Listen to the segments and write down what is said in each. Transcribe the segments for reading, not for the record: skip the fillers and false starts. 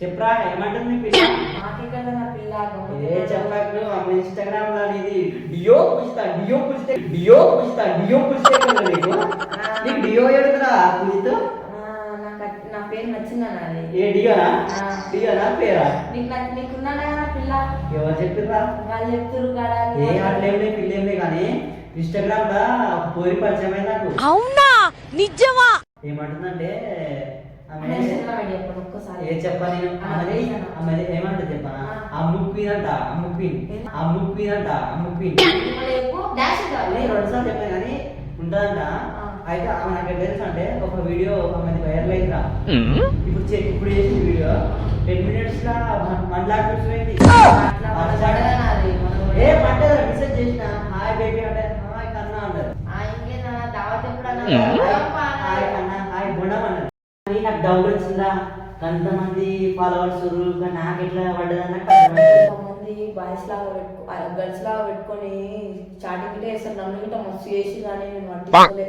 చెప్పరా ఏమంటుంది పిల్ల? నాకెక్కడ నా పిల్ల ఏ చెప్పకు అమ్మ ఇన్స్టాగ్రామ్ లో ఇది డియో పుజితా నీకు నీకు డియో ఎడుతురా పుజితో నా పేరు నచ్చిందన్న అది. ఏ డియోనా పేరా నీకున్నా పిల్ల ఎవరు చెప్పిర్రా? వాళ్ళు చెప్తురు కదా. ఏ అట్లేంలే పిల్లేంలే కానీ ఇన్స్టాగ్రామ్ లో పోరి పరిచయం అయింది నాకు. అవునా నిజమా? ఏమంటుందంటే ఒక్కసారి ఏ చెప్పా నేను అమ్మది ఏమంటుంది చెప్పా అమ్ముక్వీనంట రెండుసార్లు చెప్పాను కానీ ఉంటుందంట. అయితే ఆమె నాకు తెలుసు అంటే ఒక వీడియో ఆమెది వైరల్ అయిందిరా. ఇప్పుడు చేసిన వీడియో 10 minutes లా 1 lakh views పోయింది. ఏ పడ్డదా మెసేజ్ చేసిన హాయ్ బేబీ అంటే హాయ్ కన్నా అన్నారు. హాయ్ కన్నా హాయ్ బొండం అన్నారు. నాకు డౌట్ వచ్చిందా కొంతమంది ఫాలోవర్స్ నాకు ఎట్లా పడ్డదన్న కొంతమంది బాయ్స్ లాగా గర్ల్స్ లాగా పెట్టుకొని చాటింగ్ గిట్ట వేస్తారు. నన్ను గిట్ట మస్తు చేసి కానీ నేను పట్టించుకోలే.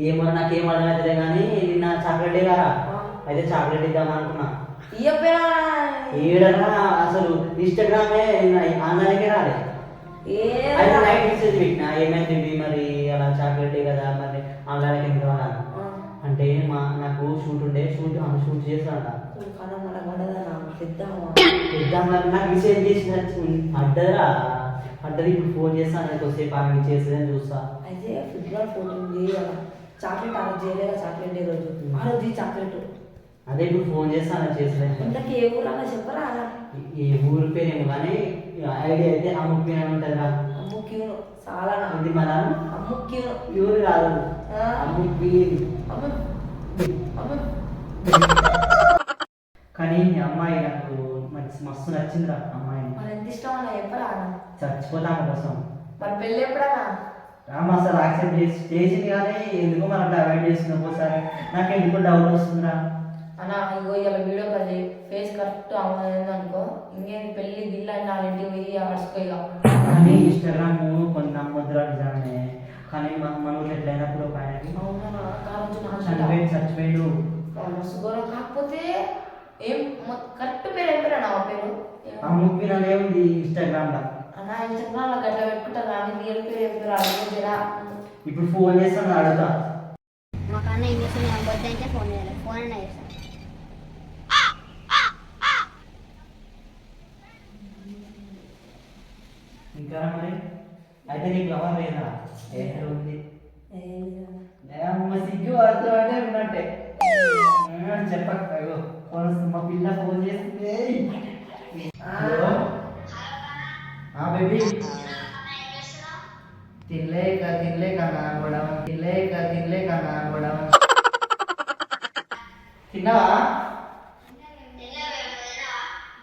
ఏమో నాకేం అర్థమవుతుంది కానీ నిన్న చాక్లెట్ కదా అయితే చాక్లెట్ ఇద్దాం అనుకున్నా. ఏడన్నా అసలు ఇన్స్టాగ్రామే ఆన్లైన్కే రాలే. అయితే నైట్ మెసేజ్ పెట్టినా ఏమైంది మరి అలా చాక్లెట్ కదా మరి ఆన్లైన్కి ఎందుకు రావాలి అంటే నాకు షూట్ ఉండే షూట్ చేస్తానంట. నాకు విషయం చేసిన అడ్డది ఇప్పుడు ఫోన్ చేస్తాను కొద్దిసేపు ఆమె చేసేదని చూస్తా. అయితే ఫుట్బాల్ ఫోటో చాక్లెట్ ఆ రోజు చేయలేదా? చాక్లెట్ ఏ రోజు ఆ రోజు చాక్లెట్ అదే ఇప్పుడు ఫోన్ చేస్తాను చేసేది. ఇంతకీ ఏ ఊరు అలా చెప్పరా? ఏ ఊరు పేరేమో కానీ ఐడియా అయితే అమ్ముక్కి అని ఉంటుందిరా. అమ్ముక్కి చాలా ఇది మన అమ్ముక్కి ఊరు కాదు అమ్ముక్కి. కానీ అమ్మాయి నాకు మస్తు నచ్చిందిరా అమ్మాయిని. మరి ఎంత ఇష్టం అన్న చెప్పరా? చచ్చిపోతాము కోసం. మరి పెళ్ళి ఎప్పుడన్నా? రామ అసలు యాక్సెప్ట్ చేసింది కానీ ఎందుకో మనం అట్లా అవాయిడ్ చేస్తుంది ఒక్కోసారి. నాకు ఎందుకో డౌట్ వస్తుందిరా అన్న. ఇగో ఇలా వీడియో కాల్ ఫేస్ కరెక్ట్ అవ్వలేదు అనుకో ఇంకేంటి పెళ్ళి గిల్ల అని 4 ఇంటికి పోయి ఆడుచుకోగా. కానీ ఇన్స్టాగ్రామ్ కొంత నమ్మొద్దురా నిజానే. కానీ మన ఊళ్ళో ఎట్లయినప్పుడు ఒక ఆయనకి చచ్చిపోయాడు. కాకపోతే ఏం కరెక్ట్ పేరు ఏం పేరు అన్న? ఆ పేరు అమ్ముక్కిననే ఉంది ఇన్స్టాగ్రామ్ లో. అన్న ఇన్స్టాగ్రామ్ లో గట్లా పెట్టుకుంటారు కానీ రియల్ పేరు ఏం పేరు అడుగుతురా? ఇప్పుడు ఫోన్ చేస్తాను అడుగుతా. మా కన్నా ఏం చేస్తాను బర్త్డే అయితే ఫోన్ చేయాలి. ఫోన్ అయినా చేస్తాను. ఇంకా మరి అయితే నీకు లవర్ లేదా? ఏ ఉంది సిగ్గు పడుతూ అంటే ఉన్నట్టే చెప్పక మా పిల్ల ఫోన్ చేస్తే బేబీ తినలేక నా గొడవ తిన్నావా?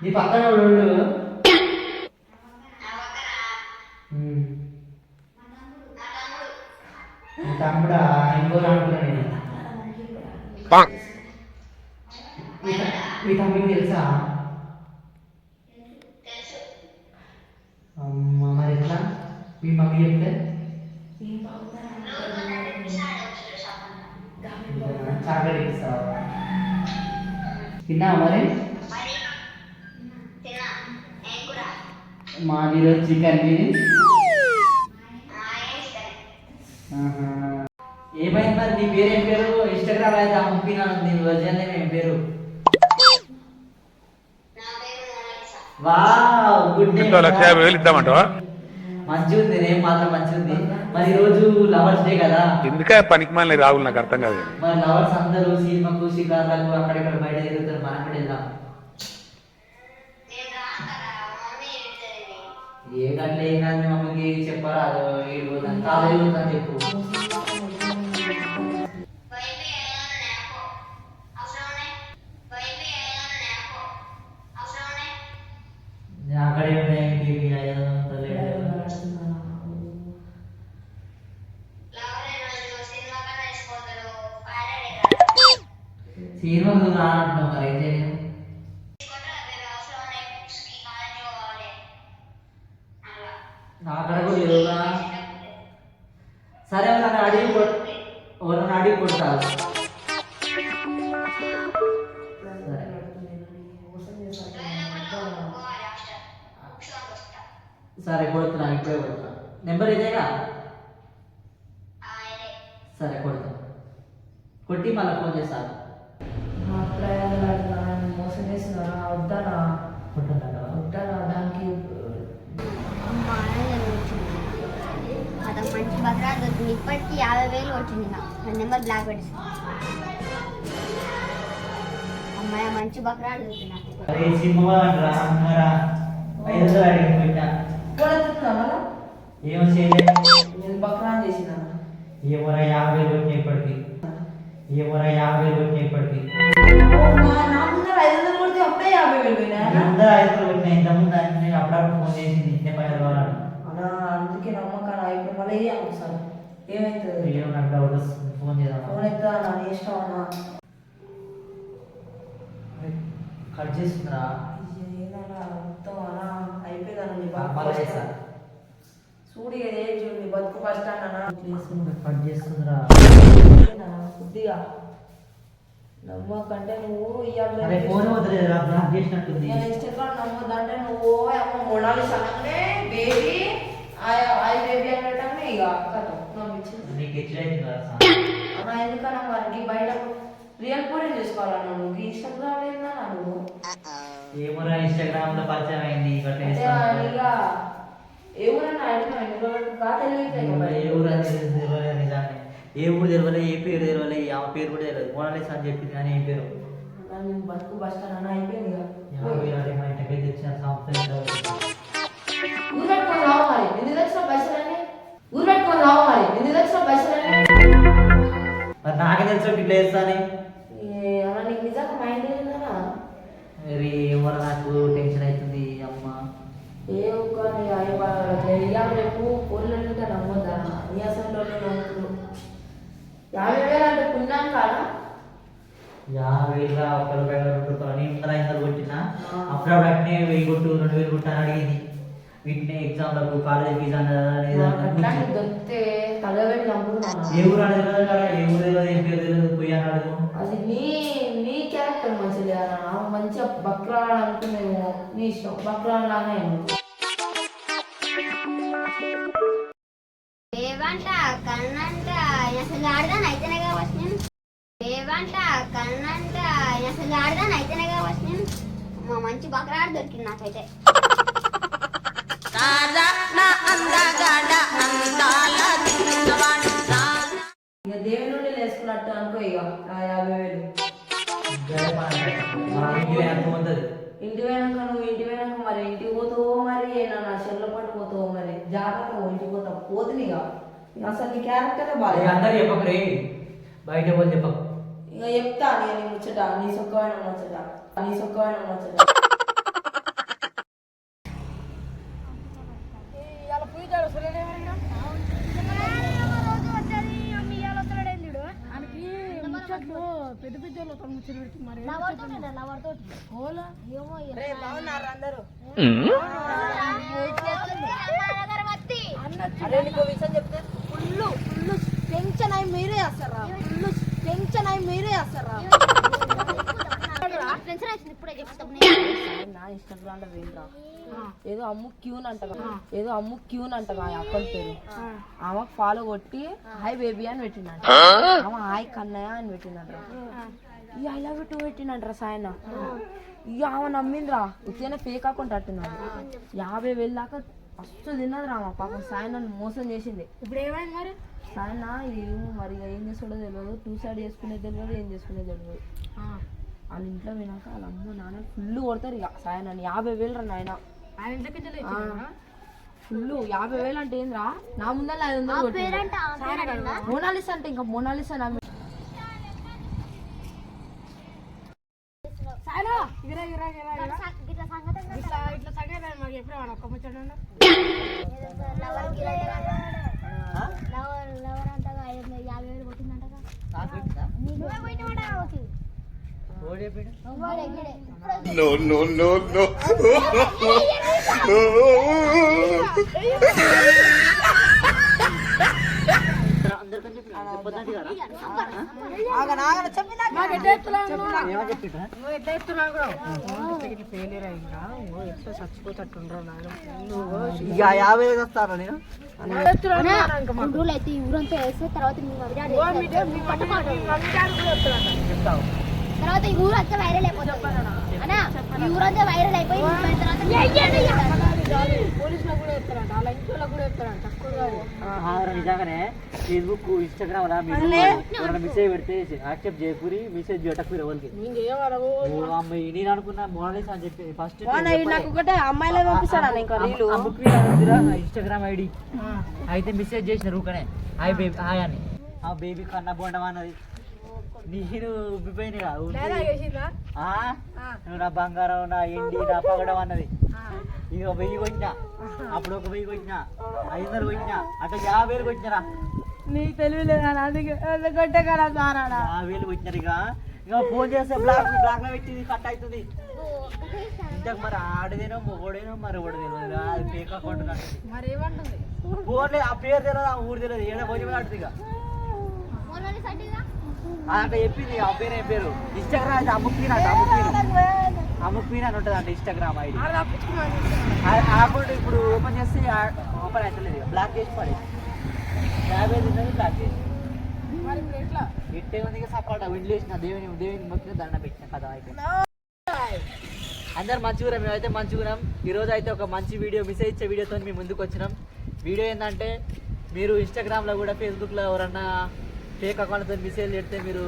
నీ పక్కన ఉండు. తమ్ముడా ఇంకో అనుకున్నా నేను. మీ తమ్ముడికి తెలుసా? అమ్మ మరి ఎట్లా మీ మమ్మీ చెప్తే చాక్లెట్ ఇస్తావా? తిన్నావా మరి? మాది ఈరోజు చికెన్. ఏమైంది మరి? నీ పేరు ఏం పేరు? ఇన్స్టాగ్రామ్ అయితే అమ్ముపినా నీ వర్జన్ ఏం పేరు? Wow good name. 1,50,000 ఇద్దామంటావా? మంచిగా ఉంది, నేమ్ మాత్రం మంచిగా ఉంది. మరి ఈ రోజు లవర్స్ డే కదా. ఎందుకే పనికి మళ్ళీ రావులు నాకు అర్థం కాదు. మరి లవర్స్ అందరూ సినిమాకు షికార్లకు అక్కడిక్కడ బయట తిరుగుతారు, మనం కూడా వెళ్దాం. ఏ గంటలు ఏం కాదు మీ మమ్మీకి చెప్పరా? కాలేజీ అని చెప్పు. అక్కడే సినిమాకు రానంటున్నావు మరి ఏం చేయలేదు. అక్కడ కూడా లేవుగా. సరే ఎవరన్నా అడిగి కొడతారు. సరే కొడుతున్నా, ఇప్పుడే కొడుతున్నా. నెంబర్ ఇదేగా? సరే కొడుతున్నా. కొట్టి మళ్ళీ ఫోన్ చేస్తాను. నా అభిప్రాయాలు మోసం చేసిన వద్దానా కొట్టుందా? వద్దానా దానికి అమ్మ అనేది వచ్చింది అతను మంచి బక్రా దొరికింది. ఇప్పటికి 50,000 వచ్చింది. నా నెంబర్ బ్లాక్ పెట్టి అమ్మాయి మంచి బక్రా దొరికింది నాకు. అరే సినిమా రా అమ్మరా 500 అడిగి పెట్టా. కొడుతున్నా మళ్ళా ఏమో చేయలేదు. నేను బక్రా చేసిన ఏమోరా 50,000 వచ్చినాయి ఇప్పటికి. ఏమోరా 50,000 వచ్చినాయి ఇప్పటికి. నా ముందర 500 కొడితే అప్పుడే 50,000 పోయినా ముందర 500 వచ్చినాయి. ఇంతకుముందు నేను అప్పుడప్పుడు ఫోన్ చేసింది ఇచ్చే పైన కావాలని. అలా అందుకే నమ్మకాన ఇప్పుడు మళ్ళీ సార్ ఏమవుతుంది ఏమో నాకు డౌట్ వస్తుంది. ఫోన్ చేద్దాం. ఫోన్ ఎత్తా నా ఇష్టం అన్నా కట్ చేస్తుందిరా. ఏదన్నా మొత్తం అలా అయిపోయిందన్న నీ మళ్ళీ చేస్తా. చూడు ఏ చూడు నీ బతుకు ఫస్ట్ స్టాండ్ అన్న కట్ చేస్తుందిరా. కొద్దిగా నమ్మకంటే నువ్వు అరే ఫోన్ వదిలేదురా, బ్లాక్ చేసినట్టుంది. ఇన్స్టాగ్రామ్ నమ్మొద్దంటే నువ్వు అమ్మ మొనాలిస్ అనగానే బేబీ ఐ బేబీ అనటమే ఇక కథ నమ్మించింది నీకు ఎట్లయితుంది కదా అన్న ఎందుకన్నా మరి బయట రియల్ కూడా చేసుకోవాలన్నా నువ్వు ఇన్స్టాగ్రామ్ ఏందా నువ్వు ఏమోరా ఇన్స్టాగ్రామ్ లో పరిచయం అయింది. ఇక ఏ ఊరన్నా అడిగినా ఏ ఊరు అని తెలియదు నిజాన్ని. ఏ ఊరు తెలియలే, ఏ పేరు తెలియలే, ఆ పేరు కూడా తెలియదు. మోనాలిస్ అని చెప్పింది కానీ ఏ పేరు బతుకు బస్ స్టాండ్ అన్న అయిపోయింది ఇక మా ఇంటికి తెచ్చిన సంవత్సరం ఊరు పెట్టుకొని రావు మరి ఎందుకు తెచ్చిన పైసలన్నీ ఊరు పెట్టుకొని రావు మరి ఎందుకు తెచ్చిన పైసలన్నీ మరి నాకే తెలిసి ఇట్లా వేస్తాని. అన్న నీకు నిజంగా మైండ్ ఏందన్నా మరి ఏమో నాకు టెన్షన్ అవుతుంది అమ్మ. ఏ ఒక్క నీ ఇవాళ రేపు పొల్లు నమ్మొద్దా నీ అసలు నమ్ముతున్నారు 50,000 అంటే పుణ్యాన్ని కాదా 50,000 ఒక్క రూపాయి 2 రూపాయలు నేను ముందర 500 కొట్టినా. అప్పుడప్పుడు అట్నే 1000 కొట్టు 2,000 కొట్టు అని అడిగింది. వీటిని ఎగ్జామ్లకు కాలేజ్ ఫీజు అట్లాంటి దొరికితే తలబెట్టి నమ్ముతున్నాను ఏ ఊరు అనేది తెలియదు కదా, ఏ ఊరు తెలియదు, ఏం పేరు తెలియదు, పోయాను అడుగు. అది నీ క్యారెక్టర్ మంచిది మంచిగా బక్రా అనుకునేమో నీ ఇష్టం బక్రా లానే ఏవంట కన్నంట అసలు ఆడదాని అయితేనే కావచ్చు నేను. ఏవంట కన్నంట అసలు ఆడదాని అయితేనే కావచ్చు నేను. మా మంచి బక్రా దొరికింది నాకైతే. ఇక దేవుని నుండి లేసుకున్నట్టు అనుకో ఇక 50,000 ఇంటి పోయినాక నువ్వు ఇంటి పోయినాక మరి ఇంటికి పోతావో మరి నా చెల్ల పట్టు పోతావో మరి జాగ్రత్త ఇంటికి పోతావు పోతుంది ఇక అసలు నీ క్యారెక్టరే బాగా అందరు చెప్పకరే, బయట పోతే చెప్పకు. ఇక చెప్తా నీ ముచ్చట నీ సొక్కమైన ముచ్చట నీ సొక్కమైన ముచ్చట పెద్ద పెద్ద ముచ్చట పెట్టి మరి బాగున్నారు అందరూ చెప్తే ఫుల్ టెన్షన్ అయి మీరే వేస్తారా ఫుల్ టెన్షన్ అయి మీరే వేస్తారా ఇప్పుడే చెప్తాం. నా ఇన్స్టాగ్రామ్ లో వేయరా ఏదో అమ్ము క్యూన్ అంటగా అకౌంట్ పేరు ఆమెకు ఫాలో కొట్టి హాయ్ బేబీ అని పెట్టిందంట. ఆమె హాయ్ కన్నయ్య అని పెట్టిందంట. ఈ ఐ లవ్ యూ టూ పెట్టిందంటారా సాయన. ఇక ఆమె నమ్మిందిరా ఉత్తేనే ఫేక్ అకౌంట్ అట్టున్నాడు. 50,000 దాకా ఫస్ట్ తిన్నది రా పాపం సాయన మోసం చేసింది. ఇప్పుడు ఏమైంది మరి సాయన ఇది మరి ఏం చేసుకోవడం తెలియదు, 2 సైడ్ చేసుకునేది తెలియదు, ఏం చేసుకునేది తెలియదు. వాళ్ళ ఇంట్లో వినాక వాళ్ళ అమ్మ నాన్న ఫుల్ కొడతారు ఇక సాయన 50,000 రా నాయన ఫుల్ 50,000 అంటే ఏంద్రా నా ముందర 500 మోనాలిస్ అంటే ఇంకా మోనాలిస్ అని ఇట్లా సంగతి మాకు ఎప్పుడు వాడు ఒక్క ముచ్చట లవర్ అంతగా 50,000 కొట్టిందంటగా. నువ్వే పోయినవాడా కావచ్చు. No, no, no, no. అందరికని చెప్పిన చెప్పొద్దంటే కదా ఆగను ఆగను చెప్పినా ఏమో చెప్పిండ్రా నువ్వు ఎట్లా ఎత్తున్నావు కూడా ఫెయిలియర్ అయిందా నువ్వు ఎట్లా చచ్చిపోతట్టుండ్రా ఇక 50 వస్తారా నేను ఊళ్ళో అయితే ఈ ఊరంతా వేస్తే తర్వాత మీ మమ్మీ డాడీ చెప్తావు తర్వాత ఈ ఊరు అంతా వైరల్ అయిపోతుంది అన్నా ఈ ఊరంతా వైరల్ అయిపోయి తర్వాత పోలీసులకు కూడా ఎత్తారంట అలా ఇంట్లో కూడా ఎత్తారంట తక్కువ కాదు నిజంగానే ఫేస్బుక్ ఇన్స్టాగ్రామ్ లా మీరు మెసేజ్ పెడితే యాక్సెప్ట్ చేయకూరి మెసేజ్ పెట్టకూరి ఎవరికి ఇంకేమనవు అమ్మాయి నేను అనుకున్నా మోనలిస్ అని చెప్పి ఫస్ట్ నాకు ఒకటే అమ్మాయిలే పంపిస్తాడా ఇంకా రీలు ఇన్స్టాగ్రామ్ ఐడి అయితే మెసేజ్ చేసిన రూకనే హాయ్ బేబీ హాయ్ అని ఆ బేబీ కన్నా బొండం అన్నది నేను ఉబ్బిపోయినగా నువ్వు నా బంగారం నా ఎండి నా పగడం అన్నది ఇక 1000 కొట్టినా అప్పుడు ఒక 1000 కొట్టినా 500 కొట్టినా అట్లా 50,000 కొట్టినారా నీకు తెలియలేదు అందుకే కొట్టే కదా సారాడా 50,000 కొట్టినారు ఇక ఫోన్ చేస్తే బ్లాక్ లో పెట్టింది కట్ అవుతుంది ఇంతకు మరి ఆడదేనో మొగోడేనో మరి ఒకటి తెలియదు అది ఫేక్ అకౌంట్ మరి ఏమంటుంది ఫోన్లే ఆ పేరు తెలియదు ఆ ఊరు తెలియదు ఏడా భోజనం ఆడుతుంది ఇక అట్లా చెప్పింది ఆ పేరు ఏం పేరు ఇన్స్టాగ్రామ్ అయితే అమ్ముక్పీన్ అంట అమ్ముక్పీన్ అని ఉంటుంది అంట ఇన్స్టాగ్రామ్ ఐడి అకౌంట్ ఇప్పుడు ఓపెన్ చేస్తే ఓపెన్ అవుతలేదు బ్లాక్ చేసి పడేది 50 ఉన్నది బ్లాక్ చేసి మరి ఇప్పుడు ఎట్లా ఇట్టే ఉంది ఇక సపోర్ట్ విండ్లు వేసిన దేవుని మొక్కిన దండ పెట్టిన కదా అయితే అందరు మంచిగురం మేమైతే మంచిగురం ఈరోజు అయితే ఒక మంచి వీడియో మెసేజ్ ఇచ్చే వీడియోతో మేము ముందుకు వచ్చినాం వీడియో ఏంటంటే మీరు ఇన్స్టాగ్రామ్లో కూడా ఫేస్బుక్లో ఎవరన్నా ఫేక్ అకౌంట్తో మెసేజ్ పెడితే మీరు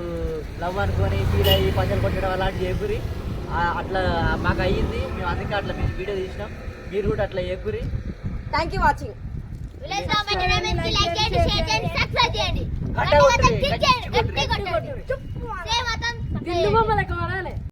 లవ్ అనుకొని ఫీల్ అయ్యి పంచలు కొట్టడం అలాంటి చేయకూరి అట్లా మాకు అయ్యింది మేము అందుకే అట్లా మేము వీడియో తీసినాం మీరు కూడా అట్లా చేయకూరి థ్యాంక్ యూ వాచింగ్ లైక్ చేయండి షేర్ చేయండి సబ్స్క్రైబ్ చేయండి గట్టిగా కొట్టుర్రి, గట్టిగా కొట్టండి. సేమ్ అతను దిల్లు బొమ్మలకు వాడాలి